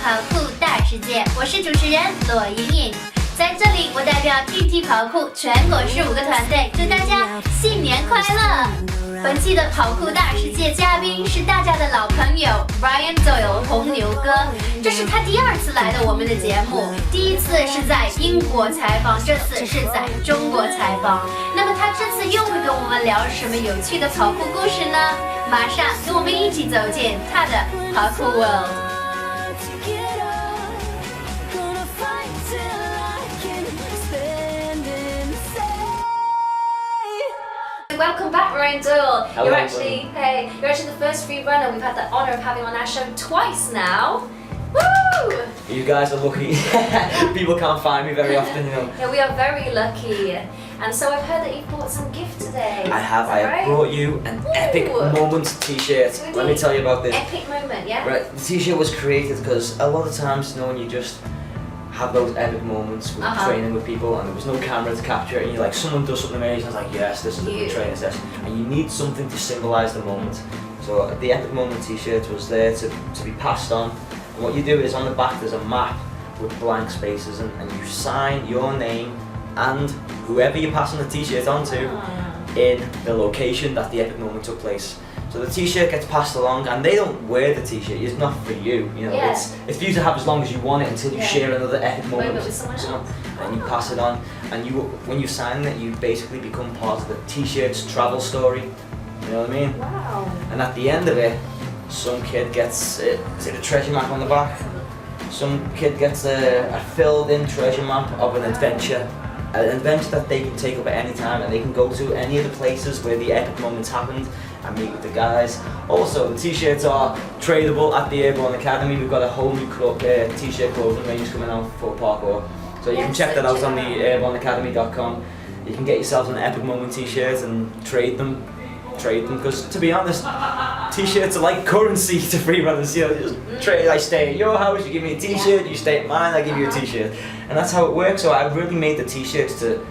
跑酷大世界，我是主持人罗莹莹。在这里，我代表 TNT 跑酷全国15个团队，祝大家新年快乐！本期的跑酷大世界嘉宾是大家的老朋友 Doyle 红牛哥，这是他第2次来的我们的节目，第1次是在英国采访，这次是在中国采访。那么他这次又会跟我们聊什么有趣的跑酷故事呢？马上跟我们一起走进他的跑酷 world。Welcome back, Doyle. Hello, you're actually the first free runner we've had the honour of having on our show twice now. Woo! You guys are lucky. People can't find me very often, you know. Yeah, we are very lucky. And so I've heard that you've bought some gifts today. I have. I have brought you an epic moment t-shirt. Let me tell you about this. Epic moment, yeah? Right, the t-shirt was created because a lot of times, you know, when you just have those epic moments with training with people and there was no camera to capture it and you're like, someone does something amazing, I was like, yes, this is a good training session, and you need something to symbolise the moment. So the epic moment t-shirt was there to be passed on, and what you do is on the back there's a map with blank spaces and you sign your name and whoever you're passing the t-shirt on to in the location that the epic moment took place. So the t-shirt gets passed along and they don't wear the t-shirt, it's not for you, you know, it's for you to have as long as you want it until you share another epic moment with someone else. And you pass it on, and when you sign it you basically become part of the t-shirt's travel story, you know what I mean? Wow. And at the end of it, some kid gets, is it a treasure map on the back? Some kid gets a filled in treasure map of an adventure that they can take up at any time and they can go to any of the places where the epic moments happened and meet with the guys. Also, the t-shirts are tradable at the Airborne Academy. We've got a whole new t-shirt clothing range coming out for parkour. So you can check that out on the airborneacademy.com. You can get yourselves an epic moment t-shirt and trade them because to be honest, t-shirts are like currency to free runners. You know, just trade. I stay at your house, you give me a t-shirt, you stay at mine, I give you a t-shirt, and that's how it works. So I really made the t-shirts to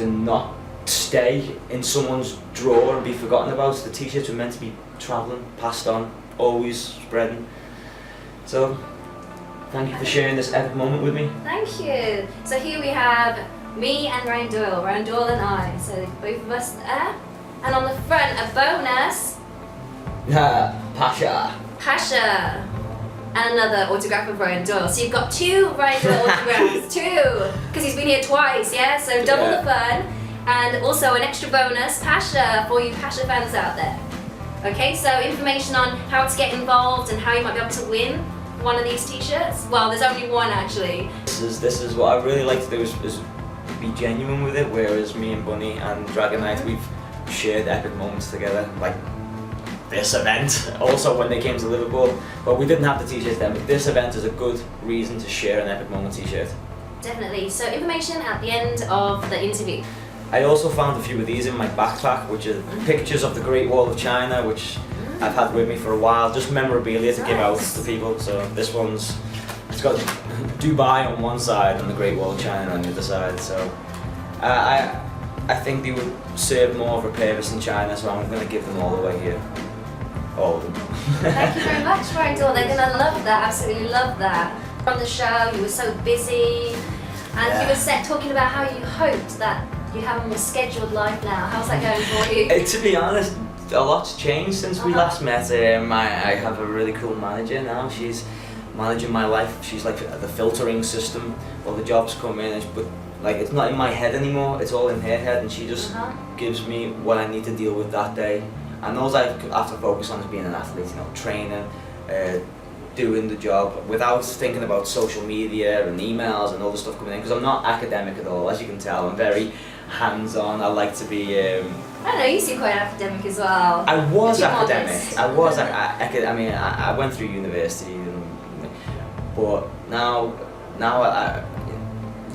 not stay in someone's drawer and be forgotten about. The t-shirts were meant to be travelling, passed on, always spreading. So thank you for sharing this epic moment with me. Thank you. So here we have me and Doyle and I. So both of us there. And on the front, a bonus. Pasha. And another autograph of Doyle. So you've got 2 Doyle autographs. 2! Because he's been here twice, yeah? So double the fun. And also an extra bonus, Pasha, for you Pasha fans out there. Okay, so information on how to get involved and how you might be able to win one of these t-shirts. Well, there's only one actually. This is what I really like to do is be genuine with it, whereas me and Bunny and Dragon Knight, we've shared epic moments together, like this event, also when they came to Liverpool. But we didn't have the t-shirts then, but this event is a good reason to share an epic moment t-shirt. Definitely. So information at the end of the interview. I also found a few of these in my backpack, which are pictures of the Great Wall of China, which I've had with me for a while, just memorabilia to give out to people. So this one's, it's got Dubai on one side and the Great Wall of China on the other side. So I think they would serve more of a purpose in China, so I'm going to give them all away here. All of them. Thank you very much, Doyle. They're going to love that, absolutely love that. From the show, you were so busy, and you were talking about how you hoped that you have a more scheduled life now. How's that going for you? To be honest, a lot's changed since we last met. I have a really cool manager now. She's managing my life. She's like the filtering system. All the jobs come in, but like it's not in my head anymore. It's all in her head, and she just gives me what I need to deal with that day. And all I have to focus on is being an athlete. You know, training, doing the job without thinking about social media and emails and all the stuff coming in. Because I'm not academic at all, as you can tell. I'm very hands-on. I like to be. I don't know. You seem quite academic as well. I was academic. I was. I mean, I went through university, but now I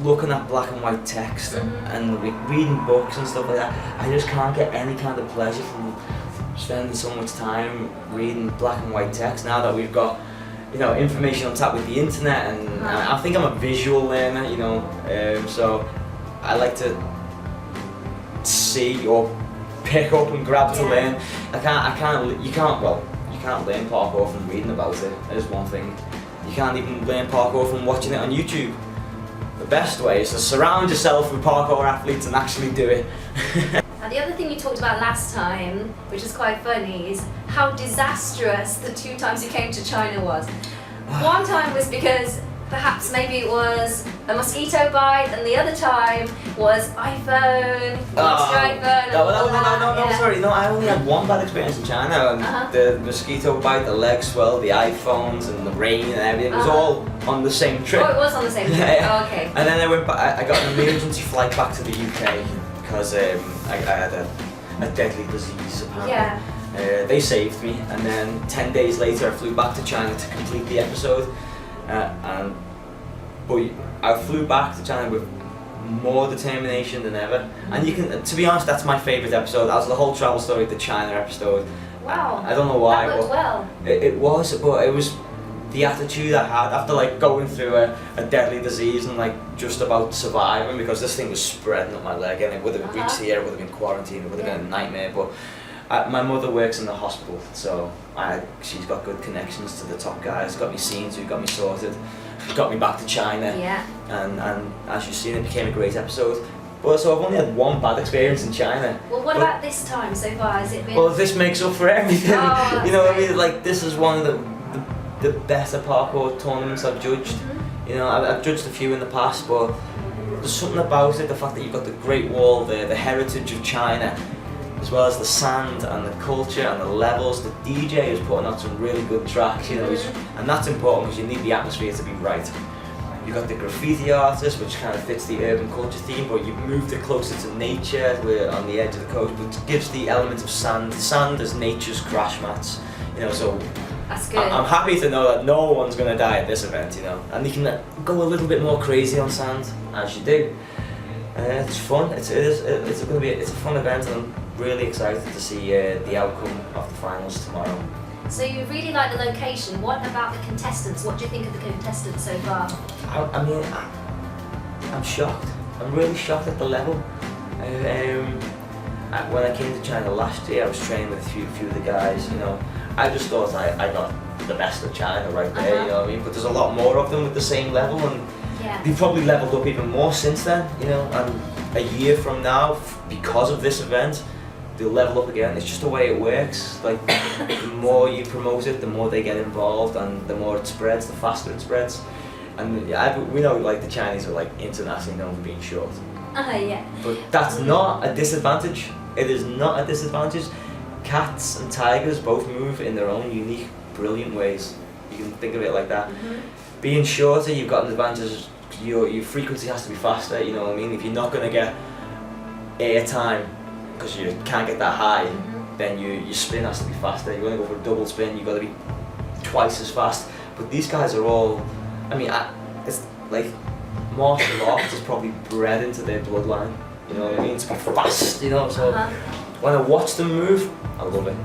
looking at black and white text and reading books and stuff like that, I just can't get any kind of pleasure from spending so much time reading black and white text. Now that we've got, you know, information on tap with the internet, and I think I'm a visual learner, you know, so I like to see or pick up and grab to learn. You can't learn parkour from reading about it. That is one thing. You can't even learn parkour from watching it on YouTube. The best way is to surround yourself with parkour athletes and actually do it. Now, the other thing you talked about last time, which is quite funny, is how disastrous the 2 times you came to China was. One time was because perhaps maybe it was a mosquito bite, and the other time was iPhone, monster iPhone. No, sorry. No, I only had one bad experience in China. And the mosquito bite, the leg swell, the iPhones, and the rain and everything. It was all on the same trip. Oh, it was on the same trip. Yeah. Oh, okay. And then I went back. I got an emergency flight back to the UK because I had a deadly disease apparently. Yeah. They saved me, and then 10 days later I flew back to China to complete the episode. But I flew back to China with more determination than ever. And you can, to be honest, that's my favourite episode. That was the whole travel story, the China episode. Wow. I don't know why. That worked well. It was, but it was the attitude I had after like going through a deadly disease and like just about surviving, because this thing was spreading up my leg and it would have reached here, it would have been quarantined, it would have been a nightmare. But my mother works in the hospital, so she's got good connections to the top guys, got me seen to, got me sorted, got me back to China. Yeah. And as you've seen, it became a great episode. But so I've only had one bad experience in China. Well, what about this time so far? Has it been? Well, this makes up for everything. Oh, you know what I great. mean? Like, this is one of the better parkour tournaments I've judged. You know, I've judged a few in the past, but there's something about it, the fact that you've got the Great Wall, the heritage of China, as well as the sand and the culture and the levels. The DJ is putting out some really good tracks, you know, and that's important because you need the atmosphere to be right. You've got the graffiti artist, which kind of fits the urban culture theme, but you've moved it closer to nature. We're on the edge of the coast, but it gives the element of sand. Sand is nature's crash mats, you know, so That's good. I'm happy to know that no one's going to die at this event, you know, and you can go a little bit more crazy on sand as you do. It's fun. It's a fun event, and I'm really excited to see the outcome of the finals tomorrow. So you really like the location. What about the contestants? What do you think of the contestants so far? I'm shocked. I'm really shocked at the level. When I came to China last year, I was training with a few of the guys, you know. I just thought I got the best of China right there, you know what I mean? But there's a lot more of them with the same level, and they've probably leveled up even more since then, you know. And a year from now, because of this event, they'll level up again. It's just the way it works. Like, the more you promote it, the more they get involved, and the more it spreads, the faster it spreads. And we know, like, the Chinese are like internationally known for being short. Yeah. But that's not a disadvantage. It is not a disadvantage. Cats and tigers both move in their own unique, brilliant ways. You can think of it like that. Being shorter, you've got an advantage. Your frequency has to be faster. You know what I mean? If you're not going to get air time because you can't get that high, then your spin has to be faster. You want to go for a double spin, you've got to be twice as fast. But these guys are all, I mean, it's like martial arts is probably bred into their bloodline. You know what I mean? To be fast, you know. So when I watch them move, I love it.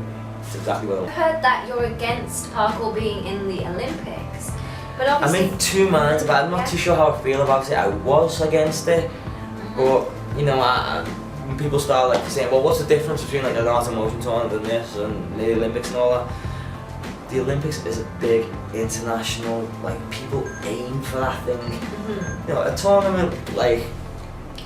It's exactly what I want. I've heard that you're against parkour being in the Olympics, but I'm obviously in two minds, but I'm not too sure how I feel about it. I was against it, but you know, when people start like saying, well, what's the difference between like an art of motion tournament and this and the Olympics and all that? The Olympics is a big international, like, people aim for that thing. You know, a tournament like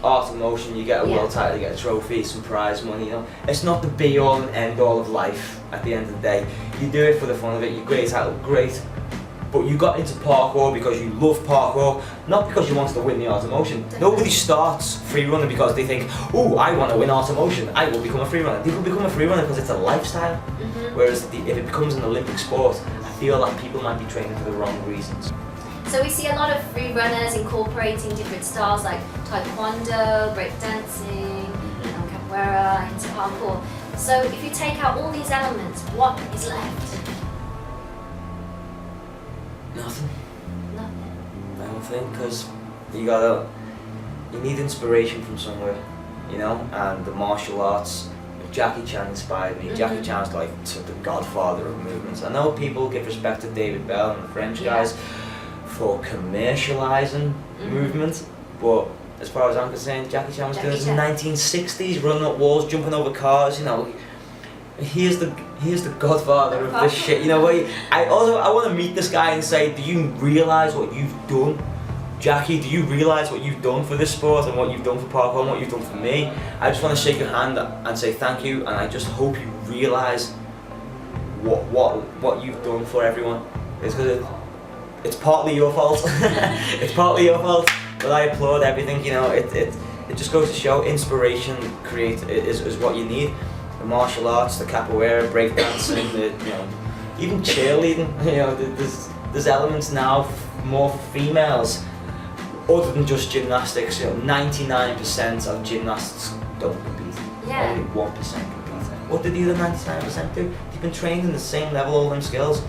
art of motion, you get a world title, you get a trophy, some prize money, you know. It's not the be all and end all of life at the end of the day. You do it for the fun of it, you great title, great. But you got into parkour because you love parkour, not because you wanted to win the art of motion. Nobody starts free running because they think, oh, I want to win art of motion, I will become a free runner. They will become a free runner because it's a lifestyle. Whereas if it becomes an Olympic sport, I feel like people might be training for the wrong reasons. So we see a lot of free runners incorporating different styles like taekwondo, breakdancing, capoeira into parkour. So if you take out all these elements, what is left? Nothing. Nothing. I don't think, because you need inspiration from somewhere, you know, and the martial arts. Jackie Chan inspired me. Jackie Chan's like the godfather of movements. I know people give respect to David Bell and the French guys for commercializing movement, but as far as I'm concerned, Jackie Chan was doing this in the 1960s, running up walls, jumping over cars, you know. He is the godfather of this shit. You know, I want to meet this guy and say, do you realise what you've done? Jackie, do you realise what you've done for this sport and what you've done for parkour and what you've done for me? I just want to shake your hand and say thank you, and I just hope you realise what you've done for everyone. It's because it's partly your fault. It's partly your fault, but I applaud everything. You know, it just goes to show inspiration is what you need. The martial arts, the capoeira, breakdancing, even cheerleading. You know, there's elements now more for females. Other than just gymnastics, 99% of gymnasts don't compete. Yeah. Only 1% compete. What do the other 99% do? They've been trained in the same level, all them skills.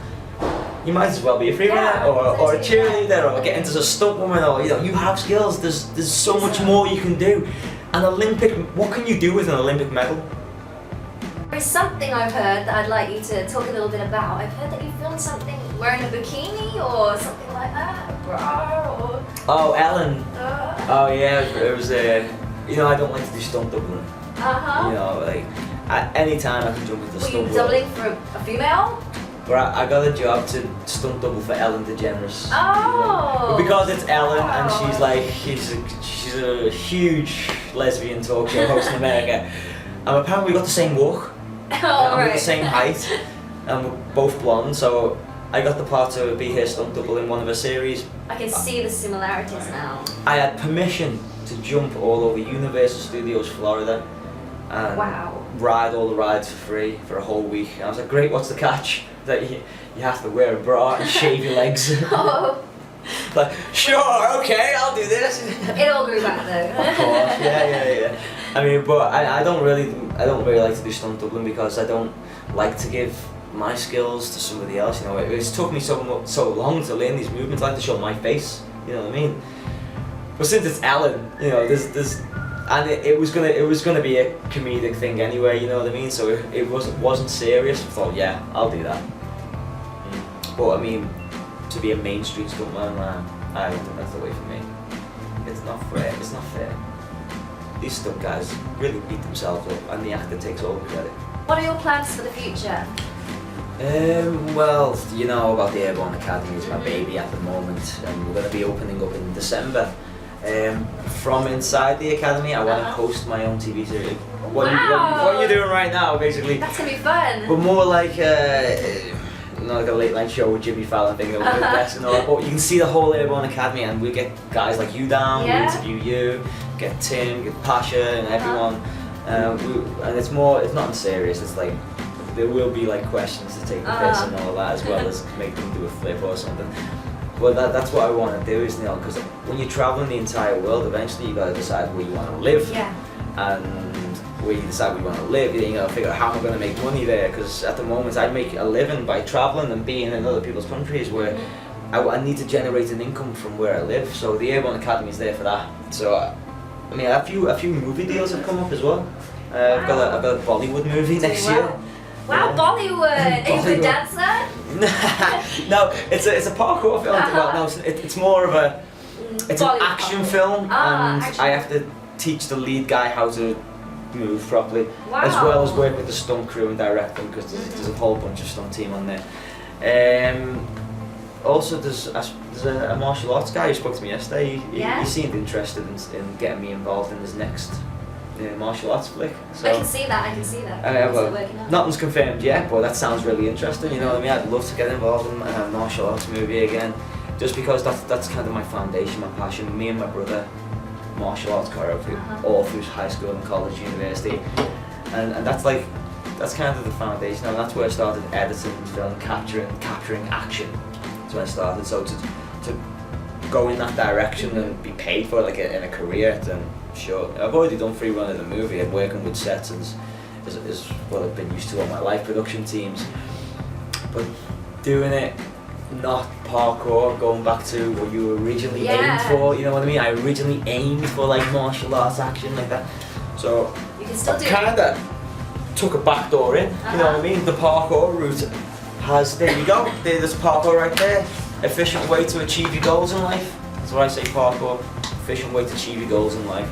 You might as well be a free runner or a cheerleader or get into a stunt woman, or you have skills. There's so much more you can do. An Olympic, what can you do with an Olympic medal? There's something I've heard that I'd like you to talk a little bit about. I've heard that you filmed something wearing a bikini or something like that, a bra or... Oh, Ellen. Oh yeah, it was I don't like to do stunt doubling. Uh-huh. You know, like at any time I can jump into stunt. Were you doubling for a female? But I got a job to stunt double for Ellen DeGeneres. Oh. But because it's Ellen and Wow. she's a huge lesbian talk show host in America, and apparently we got the same walk. Oh, And we're right. the same height, and we're both blonde, so I got the part to be her stunt double in one of her series. I can see the similarities now. I had permission to jump all over Universal Studios Florida and Wow. ride all the rides for free for a whole week. And I was like, great, what's the catch? That you have to wear a bra and shave your legs. Oh, Like, sure, okay, I'll do this. it all grew back though. Of course, yeah. I mean, but I don't really like to do stunt doubling because I don't like to give my skills to somebody else. You know, it's took me so long to learn these movements. I like to show my face. You know what I mean? But since it's Ellen, there's and it was gonna be a comedic thing anyway. You know what I mean? So it wasn't serious. I thought, yeah, I'll do that. But I mean, to be a mainstream stuntman, that's the way for me. It's not fair. It's not fair. These stunt guys really beat themselves up, and the actor takes all the credit. What are your plans for the future? Well, you know about the Airborne Academy is my baby at the moment, and we're going to be opening up in December. From inside the academy, I want to host my own TV series. What you're doing right now, basically. That's gonna be fun. But more like like a late night show with Jimmy Fallon thing, over the best and all that. But you can see the whole Airborne Academy, and we get guys like you down, Yeah. we interview you, get Tim, get Pasha, and everyone. And it's not serious. It's like there will be like questions to take the piss and all that, as well as make them do a flip or something. Well, that's what I want to do, is because when you're traveling the entire world, eventually you got to decide where you want to live. Yeah. And where you decide where you want to live, you got to figure out how am I going to make money there. Because at the moment, I make a living by traveling and being in other people's countries where I need to generate an income from where I live. So the Airborne Academy is there for that. So I mean, a few movie deals have come up as well. I've got a Bollywood movie next year. Wow, Yeah. Bollywood! Are you a good dancer? No, it's a parkour film. Well, no, it's more of an Bollywood action parkour. film, and Action. I have to teach the lead guy how to move properly, Wow. as well as work with the stunt crew and direct them, because there's a whole bunch of stunt team on there. Also, there's a martial arts guy who spoke to me yesterday. He seemed interested in getting me involved in his next martial arts flick. So, I can see that. What's well, it working out? nothing's confirmed yet, but that sounds really interesting. You know what I mean? I'd love to get involved in a martial arts movie again, just because that's kind of my foundation, my passion. Me and my brother, martial arts choreography, all through high school and college, university, and that's kind of the foundation, and that's where I started editing film, capturing action. That's when I started. So to go in that direction and be paid for it, in a career, then sure. I've already done free run of the movie, and working with sets is what I've been used to all my life, production teams. But doing it, not parkour, going back to what you originally aimed for, you know what I mean? I originally aimed for martial arts action like that. So You can still do it. kinda took a back door in, you know what I mean? The parkour route there you go, there's parkour right there. Efficient way to achieve your goals in life. That's what I say, parkour. Efficient way to achieve your goals in life.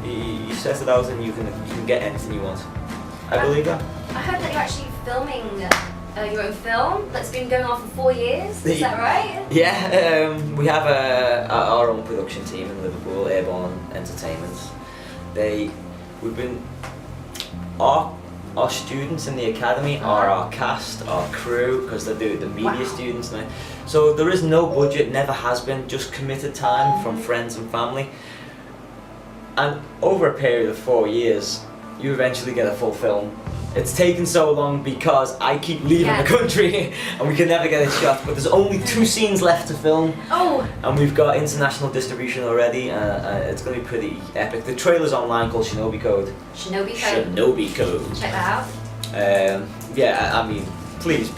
You set it out and you can get anything you want. I believe that. I heard that you're actually filming your own film that's been going on for 4 years. Is that right? Yeah, we have our own production team in Liverpool, Airborne Entertainment. Our students in the academy are our cast, our crew, because they're the media students now. So there is no budget, never has been, just committed time from friends and family. And over a period of 4 years, you eventually get a full film. It's taken so long because I keep leaving the country and we can never get it shot, but there's only 2 scenes left to film. Oh! And we've got international distribution already, it's going to be pretty epic. The trailer's online called Shinobi Code. Shinobi Code. Shinobi Code. Check that out. Yeah, I mean, please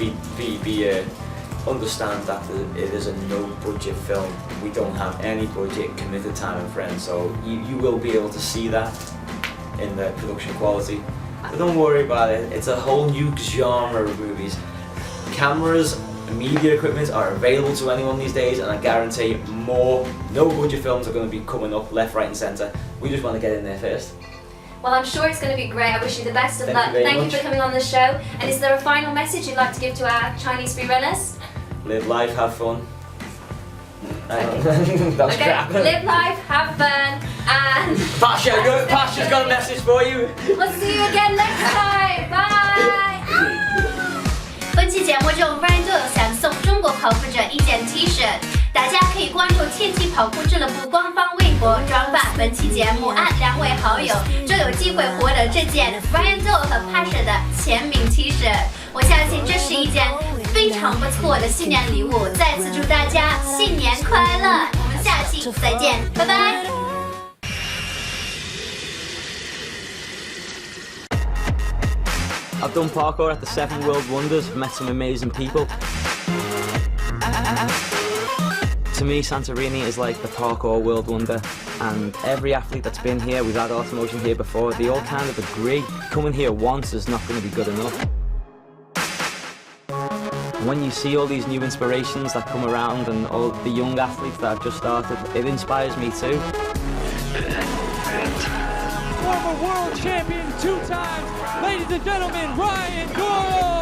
understand that it is a no-budget film. We don't have any budget, committed time and friends, so you will be able to see that in the production quality. But don't worry about it, it's a whole new genre of movies. Cameras, media equipment are available to anyone these days, and I guarantee more no-budget films are going to be coming up left, right and centre. We just want to get in there first. Well, I'm sure it's going to be great. I wish you the best of luck. Thank you for coming on the show. And is there a final message you'd like to give to our Chinese freerunners? Live life, have fun. Okay. That's crap. Live life, have fun, and... Pasha's got a message for you. We'll see you again next time. Bye. 本期节目中 Ryan Doyle 想送中国跑步者一件 T 恤，大家可以关注TNT跑酷俱乐部官方微博，转发本期节目，2位好友，就有机会获得这件 Ryan Doyle 和 Pasha 的签名 T 恤。我相信这是一件非常不错的新年礼物，再次祝大家新年快乐！我们下期再见，拜拜。I've done parkour at the 7 World Wonders, met some amazing people. To me, Santorini is like the parkour world wonder, and every athlete that's been here, we've had Automotion here before, they all kind of agree coming here once is not going to be good enough. When you see all these new inspirations that come around and all the young athletes that have just started, it inspires me too. Former world champion 2 times, ladies and gentlemen, Ryan Doyle!